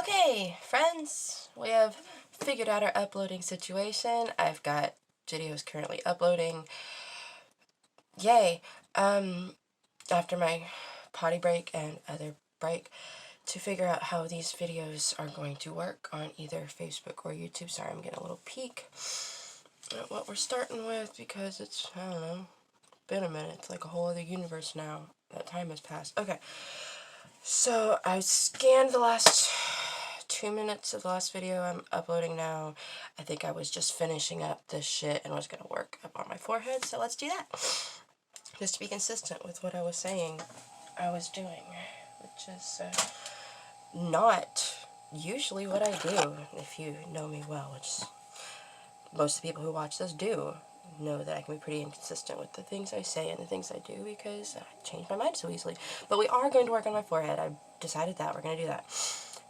Okay, friends, we have figured out our uploading situation. I've got videos currently uploading. Yay. After my potty break and other break, to figure out how these videos are going to work on either Facebook or YouTube. Sorry, I'm getting a little peek at what we're starting with because it's, I don't know, been a minute. It's like a whole other universe now. That time has passed. Okay. So I scanned the last 2 minutes of the last video I'm uploading now. I think I was just finishing up this shit and was going to work up on my forehead, so let's do that. Just to be consistent with what I was saying I was doing, which is not usually what I do, if you know me well, which most of the people who watch this do know that I can be pretty inconsistent with the things I say and the things I do because I change my mind so easily. But we are going to work on my forehead. I decided that. We're going to do that.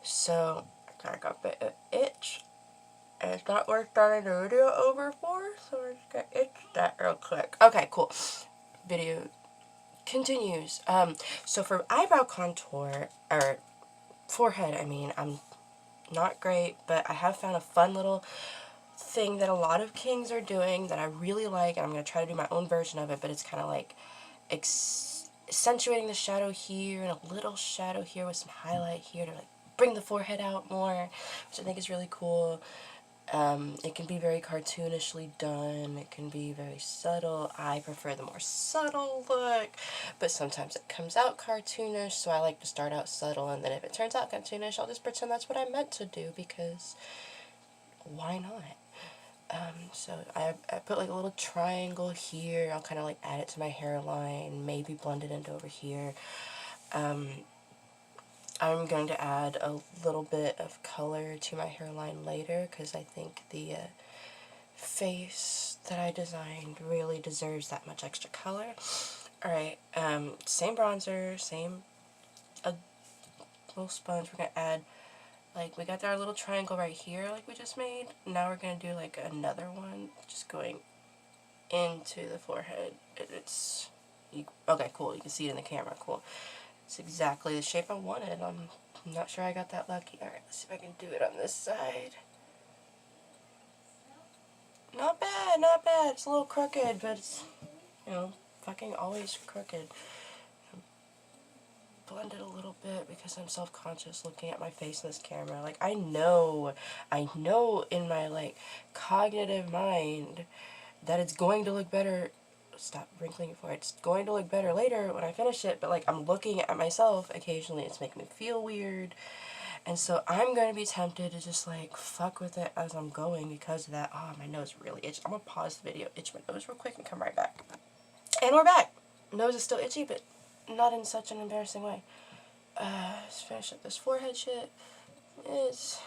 So, I kind of got a bit of itch. And it's not worth starting the video over for, so we're just going to itch that real quick. Okay, cool. Video continues. So for eyebrow contour, or forehead, I mean, I'm not great, but I have found a fun little thing that a lot of kings are doing that I really like, and I'm going to try to do my own version of it, but it's kind of like accentuating the shadow here and a little shadow here with some highlight here to like bring the forehead out more, which I think is really cool. It can be very cartoonishly done, it can be very subtle. I prefer the more subtle look, but sometimes it comes out cartoonish, so I like to start out subtle, and then if it turns out cartoonish, I'll just pretend that's what I meant to do, because why not? So I put like a little triangle here. I'll kind of like add it to my hairline, maybe blend it into over here. I'm going to add a little bit of color to my hairline later because I think the face that I designed really deserves that much extra color. Alright, same bronzer, same little sponge. We're going to add, like, we got our little triangle right here like we just made. Now we're going to do like another one, just going into the forehead. Okay, cool. You can see it in the camera. Cool. It's exactly the shape I wanted. I'm not sure I got that lucky. Alright, let's see if I can do it on this side. Not bad, not bad. It's a little crooked, but it's, you know, fucking always crooked. Blend it a little bit because I'm self-conscious looking at my face in this camera. Like, I know in my, like, cognitive mind that it's going to look better. Stop wrinkling for it. It's going to look better later when I finish it, but like I'm looking at myself occasionally, it's making me feel weird, and so I'm going to be tempted to just like fuck with it as I'm going because of that. Oh, my nose really itched. I'm gonna pause the video, itch my nose real quick, and come right back. And we're back. Nose is still itchy, but not in such an embarrassing way. Let's finish up this forehead shit. It's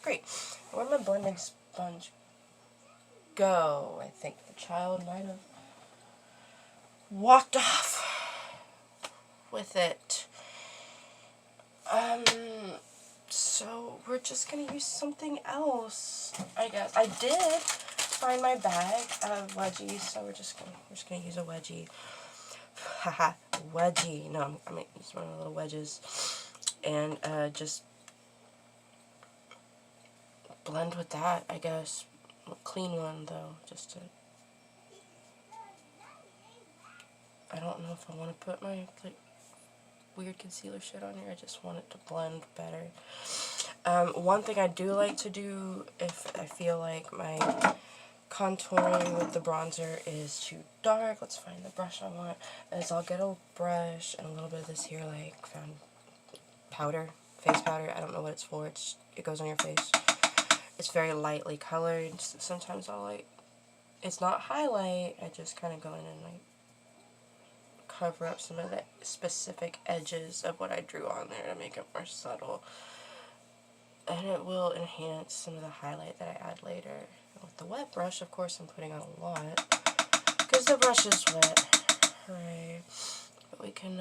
great. Where'd my blending sponge go? I think the child might have walked off with it. So we're just gonna use something else, I guess. I did find my bag of wedgies, so we're just gonna use a wedgie. Haha, wedgie. No, I'm gonna use one of the little wedges and just blend with that, I guess. A clean one though, just to. I don't know if I want to put my like weird concealer shit on here. I just want it to blend better. One thing I do like to do if I feel like my contouring with the bronzer is too dark, let's find the brush I want, is I'll get a brush and a little bit of this here, like, found powder, face powder. I don't know what it's for. It goes on your face. It's very lightly colored. Sometimes I'll, like, it's not highlight, I just kind of go in and, like, cover up some of the specific edges of what I drew on there to make it more subtle. And it will enhance some of the highlight that I add later. With the wet brush, of course, I'm putting on a lot because the brush is wet, right? But we can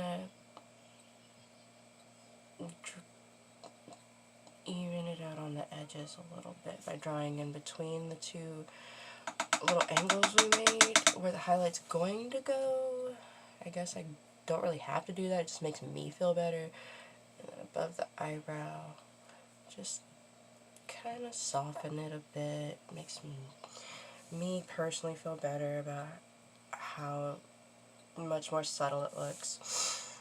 even it out on the edges a little bit by drawing in between the two little angles we made where the highlight's going to go. I guess I don't really have to do that, it just makes me feel better. And then above the eyebrow. Just kind of soften it a bit. Makes me personally feel better about how much more subtle it looks.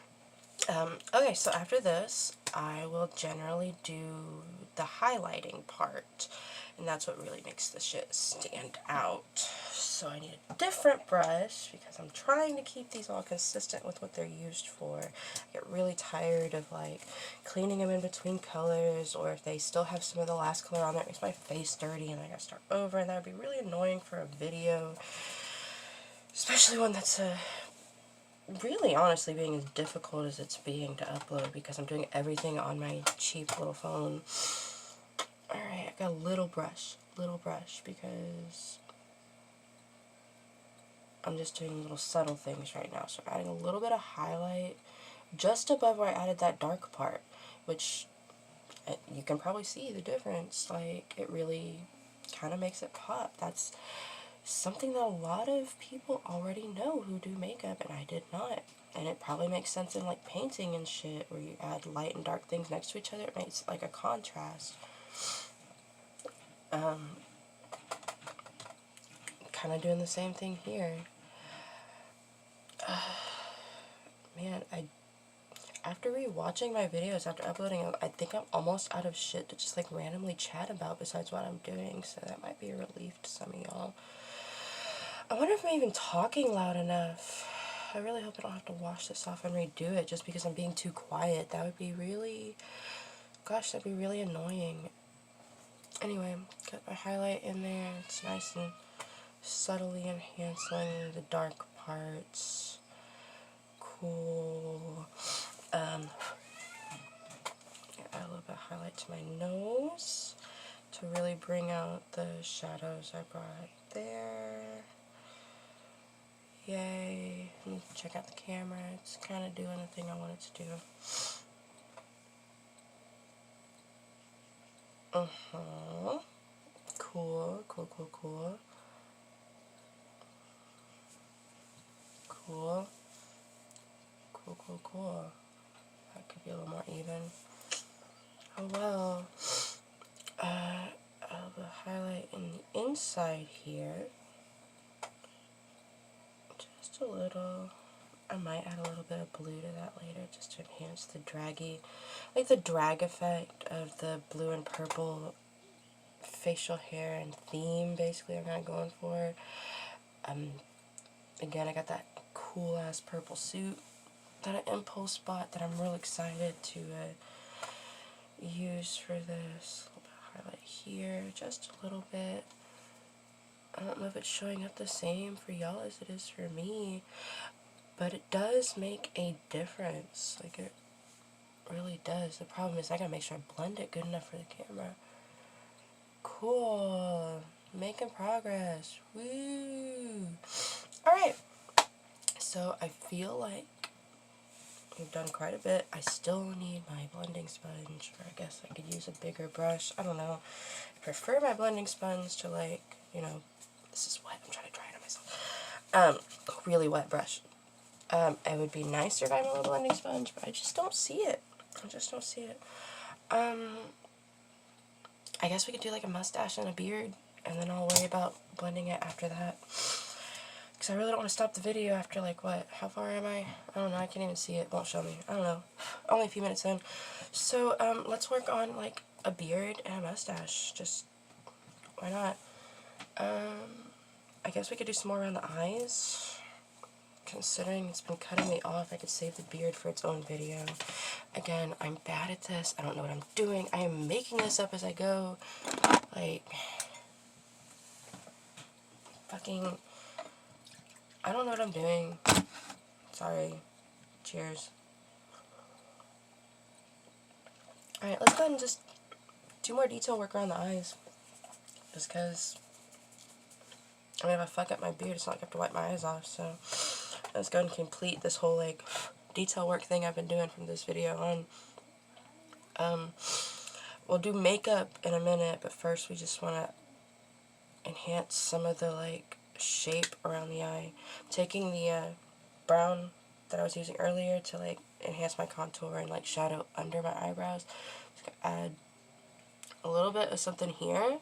Okay, so after this, I will generally do the highlighting part, and that's what really makes the shit stand out. So I need a different brush, because I'm trying to keep these all consistent with what they're used for. I get really tired of, like, cleaning them in between colors, or if they still have some of the last color on there, it makes my face dirty, and I gotta start over, and that would be really annoying for a video, especially one that's really honestly being as difficult as it's being to upload, because I'm doing everything on my cheap little phone. Alright, I got a little brush, because I'm just doing little subtle things right now. So I'm adding a little bit of highlight just above where I added that dark part, which you can probably see the difference. Like, it really kind of makes it pop. That's something that a lot of people already know who do makeup, and I did not. And it probably makes sense in, like, painting and shit, where you add light and dark things next to each other. It makes, like, a contrast. Kind of doing the same thing here. Man, after rewatching my videos, after uploading them, I think I'm almost out of shit to just, like, randomly chat about besides what I'm doing, so that might be a relief to some of y'all. I wonder if I'm even talking loud enough. I really hope I don't have to wash this off and redo it just because I'm being too quiet. That would be really, gosh, that'd be really annoying. Anyway, got my highlight in there. It's nice and subtly enhancing the dark parts. Cool. Add a little bit of highlight to my nose to really bring out the shadows I brought there. Yay. Check out the camera. It's kind of doing the thing I want it to do. Cool. That could be a little more even. Oh well. I'll highlight in the inside here. Just a little. I might add a little bit of blue to that later just to enhance the draggy, like the drag effect of the blue and purple facial hair and theme, basically, I'm not going for. Again, I got that cool ass purple suit that I impulse bought that I'm real excited to use for this. A little bit of highlight here, just a little bit. I don't know if it's showing up the same for y'all as it is for me, but it does make a difference. Like, it really does. The problem is I gotta make sure I blend it good enough for the camera. Cool. Making progress. Woo! Alright. So I feel like we've done quite a bit. I still need my blending sponge, or I guess I could use a bigger brush. I don't know. I prefer my blending sponge to, like, you know, this is wet. I'm trying to dry it on myself. Really wet brush. It would be nicer if I had a little blending sponge, but I just don't see it. I guess we could do like a mustache and a beard, and then I'll worry about blending it after that. Because I really don't want to stop the video after, like, what? How far am I? I don't know. I can't even see it. It won't show me. I don't know. Only a few minutes in. So, let's work on, like, a beard and a mustache. Just, why not? I guess we could do some more around the eyes. Considering it's been cutting me off, I could save the beard for its own video. Again, I'm bad at this. I don't know what I'm doing. I am making this up as I go. Like, fucking, I don't know what I'm doing. Sorry. Cheers. Alright, let's go ahead and just do more detail work around the eyes. Just because, I mean, if I fuck up my beard, it's not like I have to wipe my eyes off, so let's go ahead and complete this whole, like, detail work thing I've been doing from this video on. We'll do makeup in a minute, but first we just want to enhance some of the, like, shape around the eye. I'm taking the brown that I was using earlier to, like, enhance my contour and like shadow under my eyebrows. Just gonna add a little bit of something here.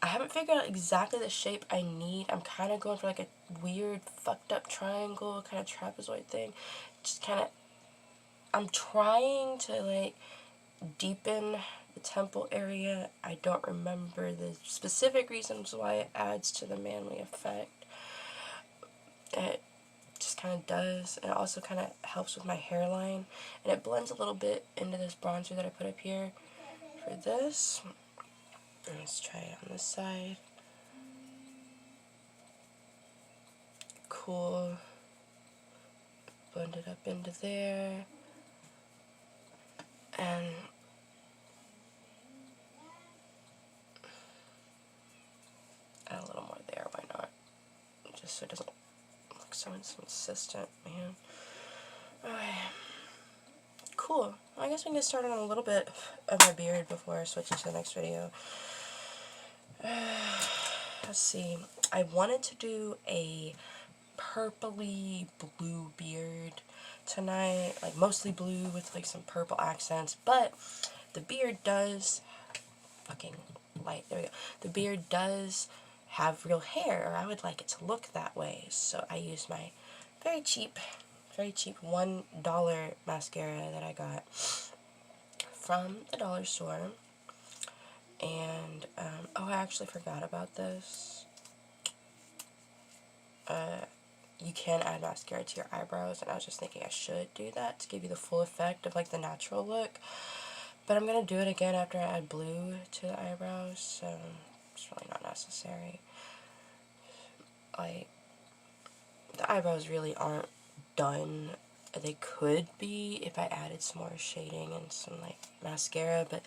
I haven't figured out exactly the shape I need. I'm kind of going for like a weird fucked up triangle, kind of trapezoid thing. Just kind of, I'm trying to like deepen the temple area. I don't remember the specific reasons why it adds to the manly effect. It just kind of does. And it also kind of helps with my hairline. And it blends a little bit into this bronzer that I put up here for this. Let's try it on this side. Cool. Blend it up into there. And add a little more there, why not? Just so it doesn't look so inconsistent, man. Okay. Cool. I guess we can get started on a little bit of my beard before I switch into the next video. Let's see. I wanted to do a purpley blue beard tonight, like mostly blue with like some purple accents, but the beard does fucking light, there we go. The beard does have real hair, or I would like it to look that way, so I used my very cheap $1 mascara that I got from the dollar store. And oh, I actually forgot about this. You can add mascara to your eyebrows, and I was just thinking I should do that to give you the full effect of like the natural look. But I'm gonna do it again after I add blue to the eyebrows, so it's really not necessary. Like, the eyebrows really aren't done. They could be if I added some more shading and some like mascara, but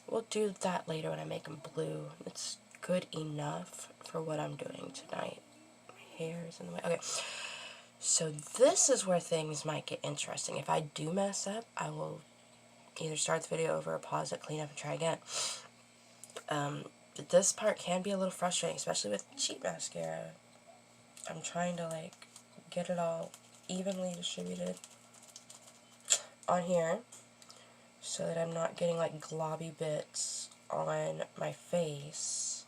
we'll do that later when I make them blue. It's good enough for what I'm doing tonight. My hair is in the way. Okay, so this is where things might get interesting. If I do mess up, I will either start the video over or pause it, clean up, and try again. But this part can be a little frustrating, especially with cheap mascara. I'm trying to like get it all evenly distributed on here so that I'm not getting like globby bits on my face.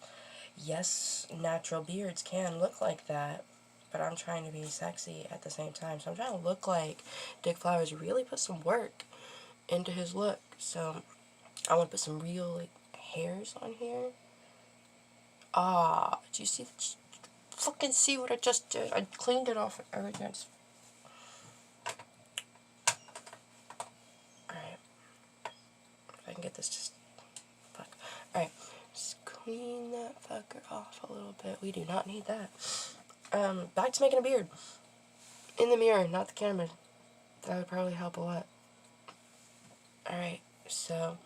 Yes, natural beards can look like that, but I'm trying to be sexy at the same time. So I'm trying to look like Dick Flowers really put some work into his look. So I want to put some real like hairs on here. Ah, do you see? Fucking see what I just did? I cleaned it off everything. Alright. If I can get this just... Fuck. Alright. Just clean that fucker off a little bit. We do not need that. Back to making a beard. In the mirror, not the camera. That would probably help a lot. Alright, so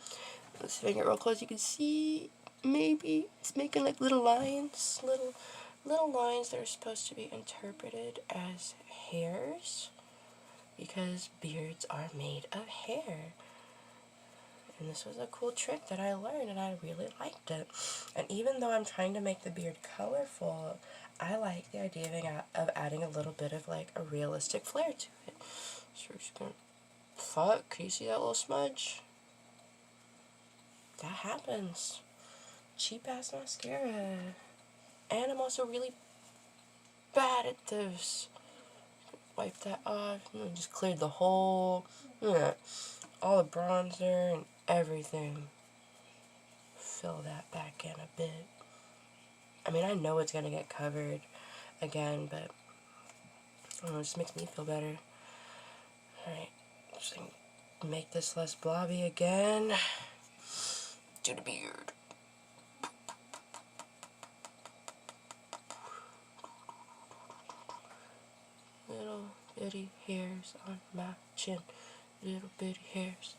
let's finger it real close. You can see maybe it's making like little lines. Little lines that are supposed to be interpreted as hairs, because beards are made of hair. And this was a cool trick that I learned, and I really liked it. And even though I'm trying to make the beard colorful, I like the idea of adding a little bit of like a realistic flair to it. So we're just gonna... Fuck, can you see that little smudge? That happens. Cheap ass mascara. And I'm also really bad at this. Wipe that off. And just cleared the whole, all the bronzer and everything. Fill that back in a bit. I mean, I know it's gonna get covered again, but I don't know, it just makes me feel better. Alright, just make this less blobby again. Do the beard. Little bitty hairs on my chin, little bitty hairs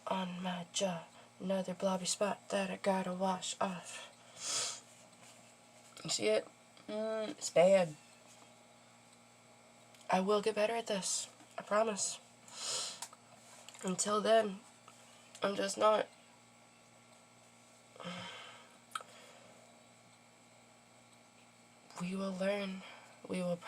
on my jaw, another blobby spot that I gotta wash off. You see it? It's bad. I will get better at this, I promise. Until then, I'm just not. We will learn. We will